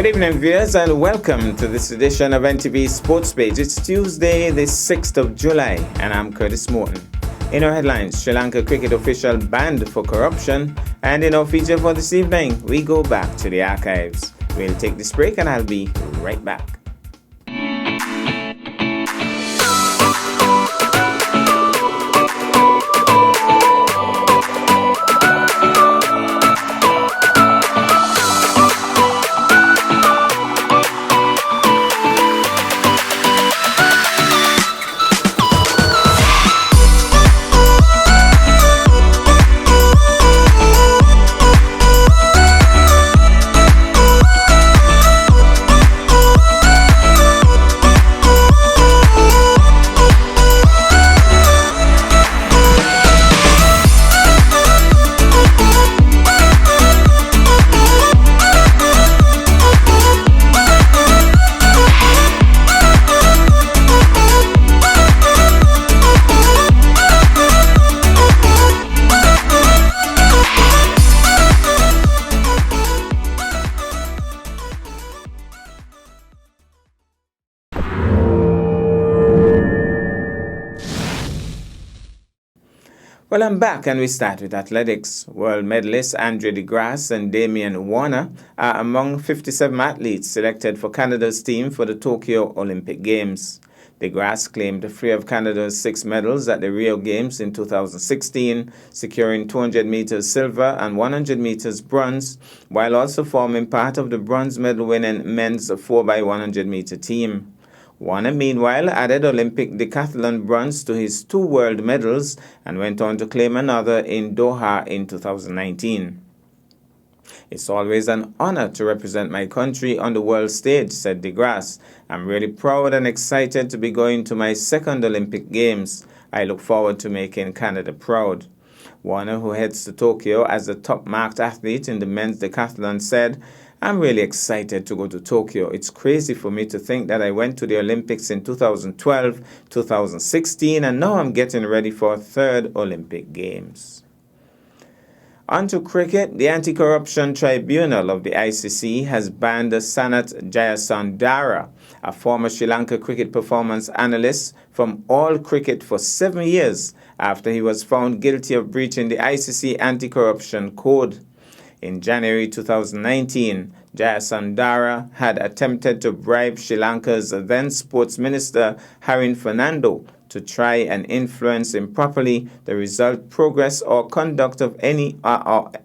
Good evening, viewers, and welcome to this edition of NTV Sports Page. It's Tuesday, the 6th of July, and I'm Curtis Morton. In our headlines, Sri Lanka cricket official banned for corruption, and in our feature for this evening, we go back to the archives. We'll take this break, and I'll be right back. Well, I'm back, and we start with athletics. World medalists Andre De Grasse and Damian Warner are among 57 athletes selected for Canada's team for the Tokyo Olympic Games. De Grasse claimed 3 of Canada's 6 medals at the Rio Games in 2016, securing 200 meters silver and 100 meters bronze, while also forming part of the bronze medal-winning men's 4x100 meter team. Warner, meanwhile, added Olympic decathlon bronze to his 2 world medals and went on to claim another in Doha in 2019. "It's always an honor to represent my country on the world stage," said De Grasse. "I'm really proud and excited to be going to my 2nd Olympic Games. I look forward to making Canada proud." Warner, who heads to Tokyo as the top-marked athlete in the men's decathlon, said, "I'm really excited to go to Tokyo. It's crazy for me to think that I went to the Olympics in 2012, 2016, and now I'm getting ready for a 3rd Olympic Games." On to cricket. The Anti-Corruption Tribunal of the ICC has banned Sanath Jayasundara, a former Sri Lanka cricket performance analyst, from all cricket for 7 years after he was found guilty of breaching the ICC Anti-Corruption Code. In January 2019, Jayasundara had attempted to bribe Sri Lanka's then Sports Minister Harin Fernando to try and influence improperly the result, progress, or conduct of any other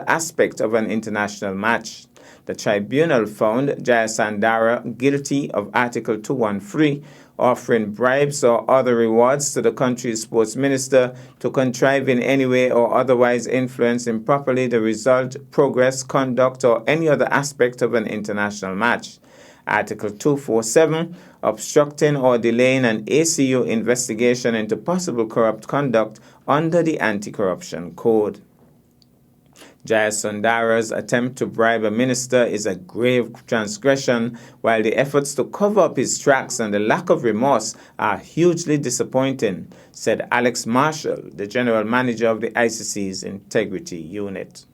aspect of an international match. The tribunal found Jayasundara guilty of Article 213, offering bribes or other rewards to the country's sports minister to contrive in any way or otherwise influence improperly the result, progress, conduct, or any other aspect of an international match. Article 247, obstructing or delaying an ACU investigation into possible corrupt conduct under the Anti-Corruption Code. Jayasundara's attempt to bribe a minister is a grave transgression, while the efforts to cover up his tracks and the lack of remorse are hugely disappointing, said Alex Marshall, the general manager of the ICC's Integrity Unit.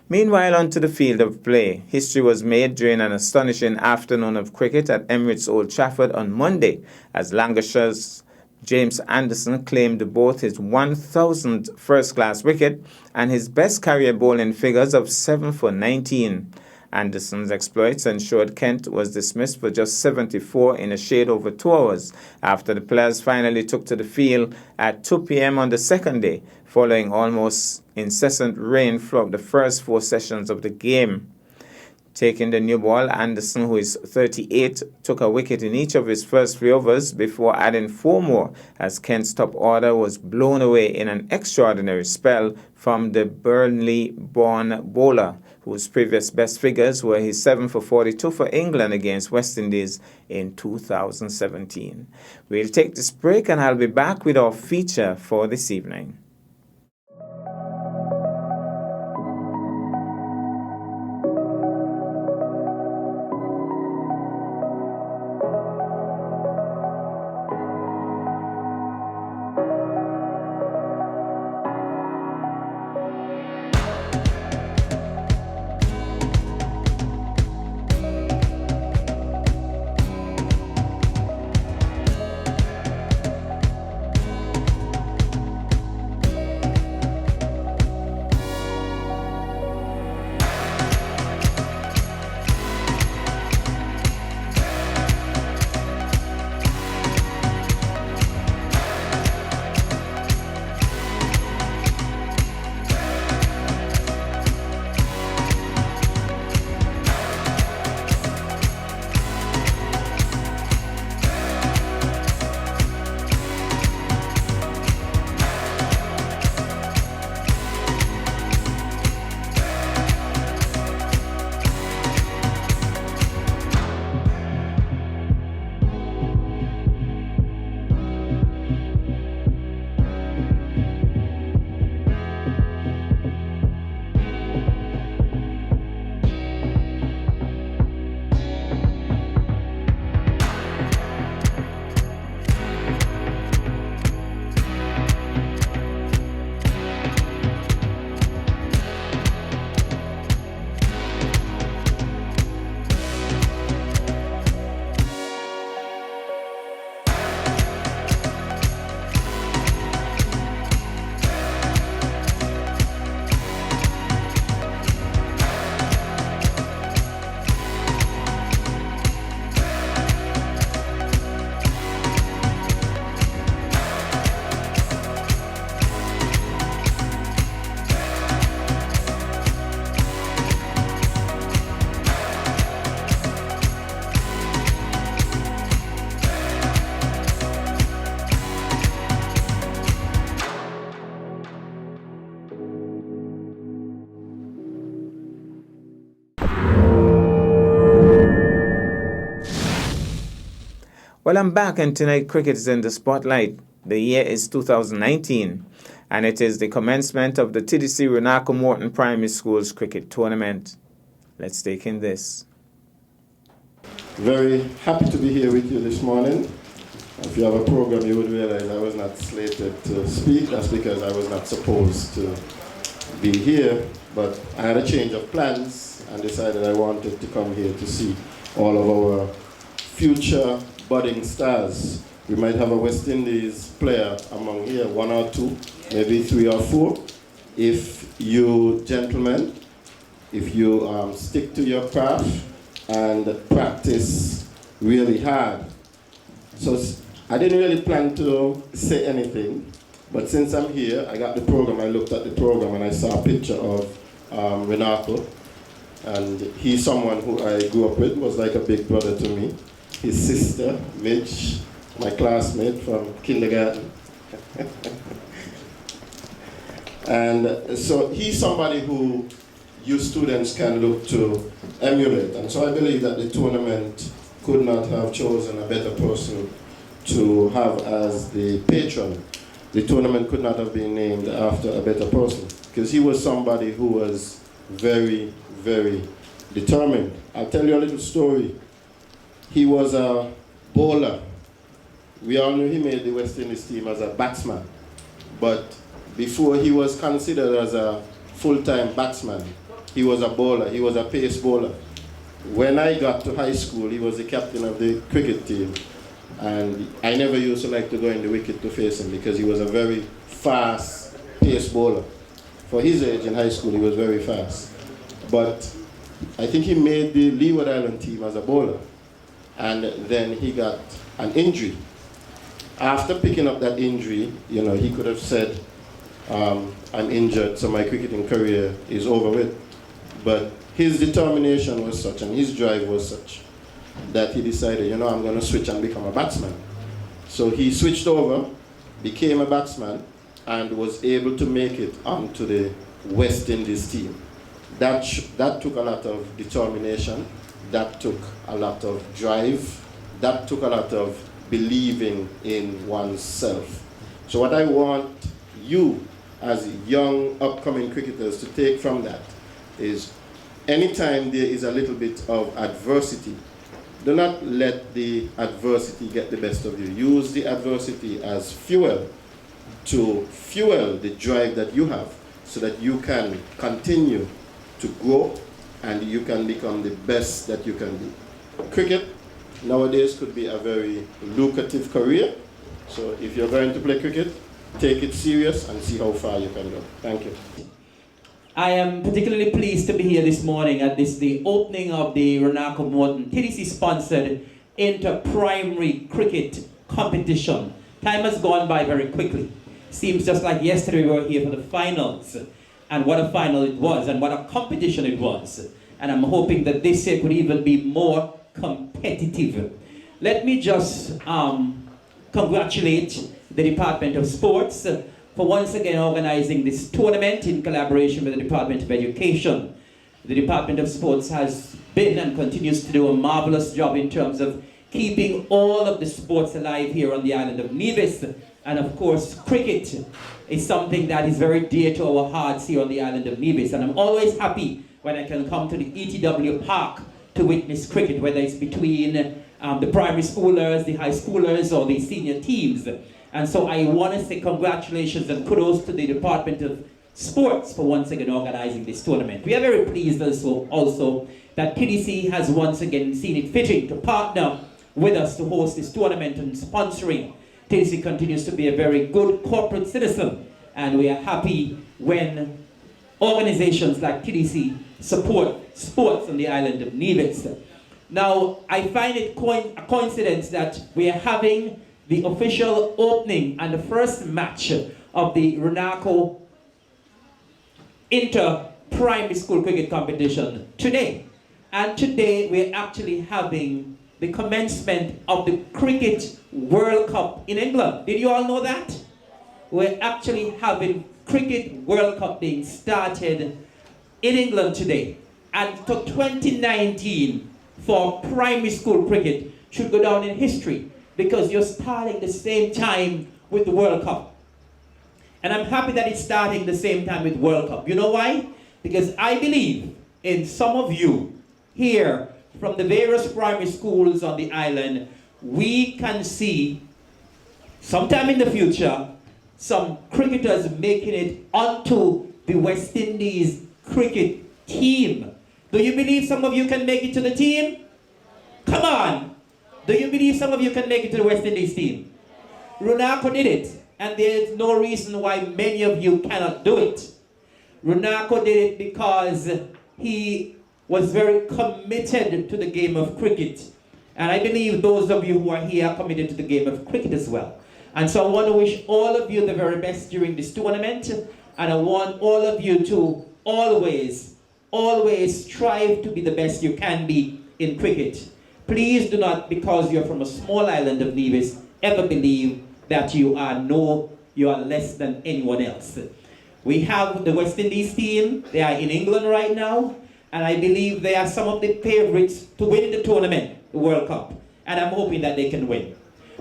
Meanwhile, onto the field of play. History was made during an astonishing afternoon of cricket at Emirates Old Trafford on Monday, as Lancashire's James Anderson claimed both his 1,000th first-class wicket and his best career bowling figures of 7 for 19. Anderson's exploits ensured Kent was dismissed for just 74 in a shade over 2 hours after the players finally took to the field at 2 p.m. on the second day, following almost incessant rain throughout the first 4 sessions of the game. Taking the new ball, Anderson, who is 38, took a wicket in each of his first 3 overs before adding 4 more as Kent's top order was blown away in an extraordinary spell from the Burnley-born bowler, whose previous best figures were his 7 for 42 for England against West Indies in 2017. We'll take this break, and I'll be back with our feature for this evening. Well, I'm back, and tonight cricket is in the spotlight. The year is 2019, and it is the commencement of the TDC Renako Morton Primary School's cricket tournament. Let's take in this. Very happy to be here with you this morning. If you have a program, you would realize I was not slated to speak. That's because I was not supposed to be here, but I had a change of plans and decided I wanted to come here to see all of our future budding stars. We might have a West Indies player among here, 1 or 2, maybe 3 or 4. If you gentlemen, if you stick to your craft and practice really hard. So I didn't really plan to say anything, but since I'm here, I got the program, I looked at the program and I saw a picture of Renato. And he's someone who I grew up with, was like a big brother to me. His sister, Mitch, my classmate from kindergarten. And so he's somebody who you students can look to emulate. And so I believe that the tournament could not have chosen a better person to have as the patron. The tournament could not have been named after a better person, because he was somebody who was very, very determined. I'll tell you a little story. He was a bowler. We all knew he made the West Indies team as a batsman, but before he was considered as a full-time batsman, he was a bowler, he was a pace bowler. When I got to high school, he was the captain of the cricket team, and I never used to like to go in the wicket to face him because he was a very fast pace bowler. For his age in high school, he was very fast. But I think he made the Leeward Island team as a bowler, and then he got an injury. After picking up that injury, you know, he could have said, I'm injured, so my cricketing career is over with. But his determination was such and his drive was such that he decided, you know, I'm going to switch and become a batsman. So he switched over, became a batsman, and was able to make it onto the West Indies team. That took a lot of determination, that took a lot of drive, that took a lot of believing in oneself. So what I want you as young upcoming cricketers to take from that is anytime there is a little bit of adversity, do not let the adversity get the best of you. Use the adversity as fuel to fuel the drive that you have so that you can continue to grow and you can become the best that you can be. Cricket nowadays could be a very lucrative career. So if you're going to play cricket, take it serious and see how far you can go. Thank you. I am particularly pleased to be here this morning at the opening of the Renako Morton TDC-sponsored inter-primary cricket competition. Time has gone by very quickly. Seems just like yesterday we were here for the finals. And what a final it was, and what a competition it was. And I'm hoping that this year could even be more competitive. Let me just congratulate the Department of Sports for once again organizing this tournament in collaboration with the Department of Education. The Department of Sports has been and continues to do a marvelous job in terms of keeping all of the sports alive here on the island of Nevis. And of course, cricket is something that is very dear to our hearts here on the island of Nevis. And I'm always happy when I can come to the ETW Park to witness cricket, whether it's between the primary schoolers, the high schoolers, or the senior teams. And so I want to say congratulations and kudos to the Department of Sports for once again organizing this tournament. We are very pleased also that TDC has once again seen it fitting to partner with us to host this tournament and sponsoring. TDC continues to be a very good corporate citizen, and we are happy when organizations like TDC support sports on the island of Nevis. Now, I find it a coincidence that we are having the official opening and the first match of the Renako Inter-Primary School Cricket Competition today. And today we're actually having the commencement of the Cricket World Cup in England. Did you all know that? We're actually having Cricket World Cup being started in England today. And to 2019 for primary school cricket should go down in history because you're starting the same time with the World Cup. And I'm happy that it's starting the same time with World Cup. You know why? Because I believe in some of you here from the various primary schools on the island, we can see sometime in the future some cricketers making it onto the West Indies cricket team. Do you believe some of you can make it to the team? Come on. Do you believe some of you can make it to the West Indies team? Runako did it, and there's no reason why many of you cannot do it. Runako did it because he was very committed to the game of cricket. And I believe those of you who are here are committed to the game of cricket as well. And so I want to wish all of you the very best during this tournament. And I want all of you to always strive to be the best you can be in cricket. Please do not, because you're from a small island of Nevis, ever believe that you are less than anyone else. We have the West Indies team. They are in England right now. And I believe they are some of the favorites to win the tournament, the World Cup. And I'm hoping that they can win.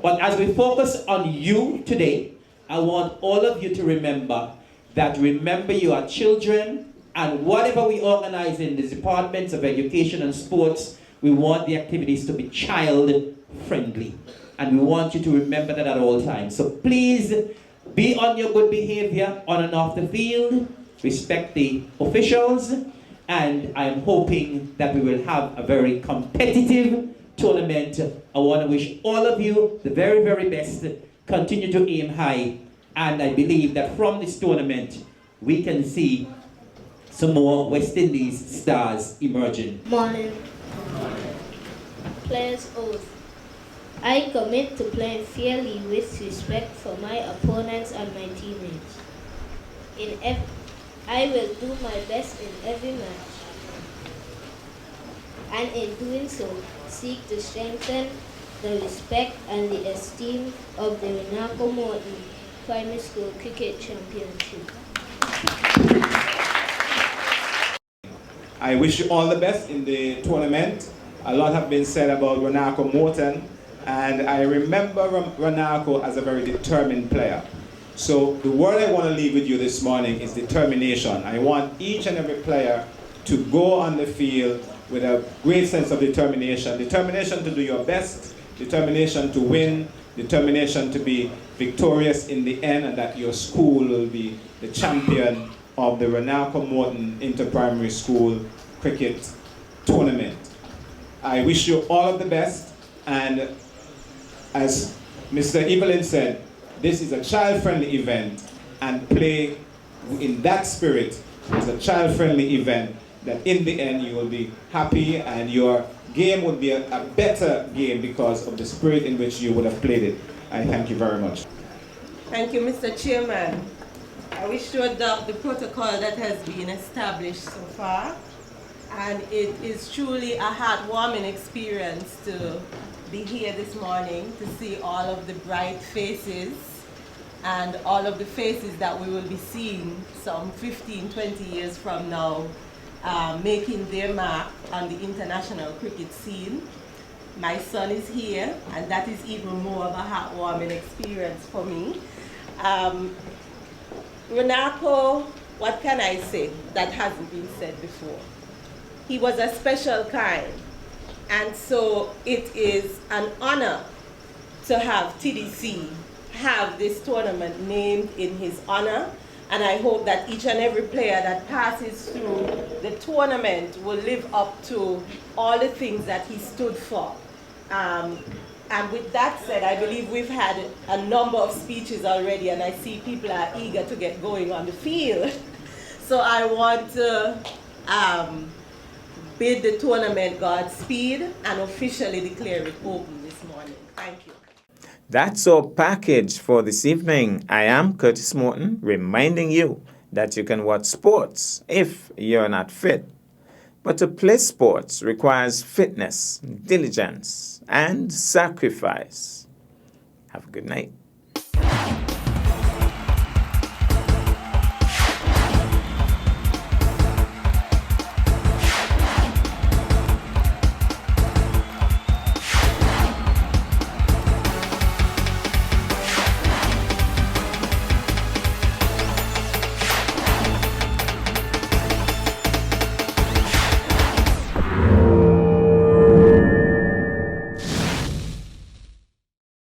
But as we focus on you today, I want all of you to remember you are children, and whatever we organize in the departments of education and sports, we want the activities to be child-friendly. And we want you to remember that at all times. So please be on your good behavior on and off the field, respect the officials, and I'm hoping that we will have a very competitive tournament. I want to wish all of you the very, very best. Continue to aim high. And I believe that from this tournament, we can see some more West Indies stars emerging. Morning. Players' oath. I commit to playing fairly with respect for my opponents and my teammates. I will do my best in every match, and in doing so, seek to strengthen the respect and the esteem of the Runako Morton Primary School Cricket Championship. I wish you all the best in the tournament. A lot have been said about Runako Morton, and I remember Runako as a very determined player. So the word I want to leave with you this morning is determination. I want each and every player to go on the field with a great sense of determination. Determination to do your best, determination to win, determination to be victorious in the end, and that your school will be the champion of the Runako Morton Inter-Primary School Cricket Tournament. I wish you all of the best, and as Mr. Evelyn said, this is a child-friendly event, and play in that spirit. It's a child-friendly event that in the end you will be happy and your game will be a better game because of the spirit in which you would have played it. I thank you very much. Thank you, Mr. Chairman. I wish to adopt the protocol that has been established so far, and it is truly a heartwarming experience to be here this morning to see all of the bright faces and all of the faces that we will be seeing some 15, 20 years from now making their mark on the international cricket scene. My son is here, and that is even more of a heartwarming experience for me. Runako, what can I say that hasn't been said before? He was a special kind, and so it is an honor to have TDC have this tournament named in his honor, and I hope that each and every player that passes through the tournament will live up to all the things that he stood for. And with that said, I believe we've had a number of speeches already, and I see people are eager to get going on the field. So I want to bid the tournament Godspeed and officially declare it open this morning. Thank you. That's our package for this evening. I am Curtis Morton, reminding you that you can watch sports if you're not fit. But to play sports requires fitness, diligence, and sacrifice. Have a good night.